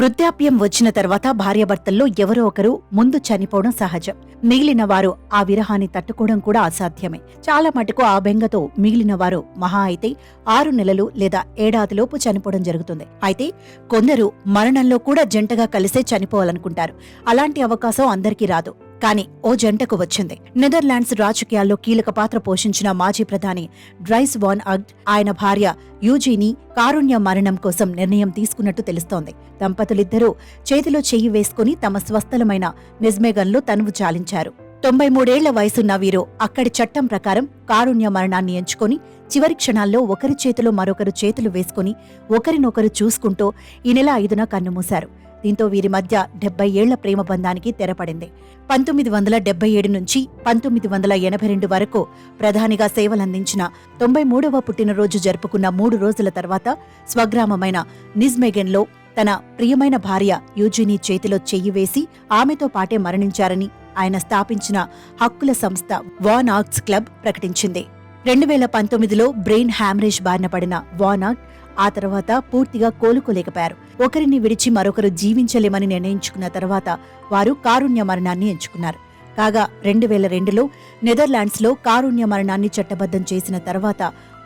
వృద్ధాప్యం వచ్చిన తర్వాత భార్యాభర్తల్లో ఎవరో ఒకరు ముందు చనిపోవడం సహజం. మిగిలిన వారు ఆ విరహాన్ని తట్టుకోవడం కూడా అసాధ్యమే. చాలా మటుకు ఆ బెంగతో మిగిలిన వారు మహా అయితే 6 నెలలు లేదా ఏడాదిలోపు చనిపోవడం జరుగుతుంది. అయితే కొందరు మరణంలో కూడా జంటగా కలిసే చనిపోవాలనుకుంటారు. అలాంటి అవకాశం అందరికీ రాదు. కానీ ఓ జంటకు వచ్చింది. నెదర్లాండ్స్ రాజకీయాల్లో కీలక పాత్ర పోషించిన మాజీ ప్రధాని డ్రైస్ వాన్ అగ్ట్ ఆయన భార్య యూజీని కారుణ్య మరణం కోసం నిర్ణయం తీసుకున్నట్టు తెలుస్తోంది. దంపతులిద్దరూ చేతిలో చెయ్యి వేసుకుని తమ స్వస్థలమైన నిజ్మేగన్లో తనువు చాలించారు. 93 ఏళ్ల వయసున్న వీరు అక్కడి చట్టం ప్రకారం కారుణ్య మరణాన్ని ఎంచుకొని చివరి క్షణాల్లో ఒకరి చేతిలో మరొకరు చేతులు వేసుకుని ఒకరినొకరు చూసుకుంటూ ఈ నెల 5న కన్నుమూశారు. దీంతో వీరి మధ్య 70 ఏళ్ల ప్రేమ బంధానికి తెరపడింది. 1977 నుంచి 1982 వరకు ప్రధానిగా సేవలందించిన 93వ పుట్టినరోజు జరుపుకున్న 3 రోజుల తర్వాత స్వగ్రామమైన నిజ్మేగెన్లో తన ప్రియమైన భార్య యూజీనీ చేతిలో చెయ్యి వేసి ఆమెతో పాటే మరణించారని ఆయన స్థాపించిన హక్కుల సంస్థ వాన్ ఆక్ట్స్ క్లబ్ ప్రకటించింది. 2019లో బ్రెయిన్ హ్యామరేజ్ బారిన పడిన వాన్ ఆక్ట్ ఆ తర్వాత పూర్తిగా కోలుకోలేకపోయారు. ఒకరిని విడిచి మరొకరు జీవించలేమని నిర్ణయించుకున్న తర్వాత వారు కారుణ్య మరణాన్ని ఎంచుకున్నారు. కాగా 2002లో నెదర్లాండ్స్లో కారుణ్య మరణాన్ని చట్టబద్ధం చేసిన తర్వాత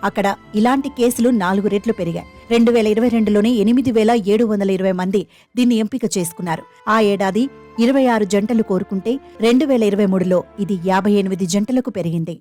అక్కడ ఇలాంటి కేసులు 4 రెట్లు పెరిగాయి. 2022లోనే 8,720 మంది దీన్ని ఎంపిక చేసుకున్నారు. ఆ ఏడాది 26 జంటలు కోరుకుంటే 2023లో ఇది 58 జంటలకు పెరిగింది.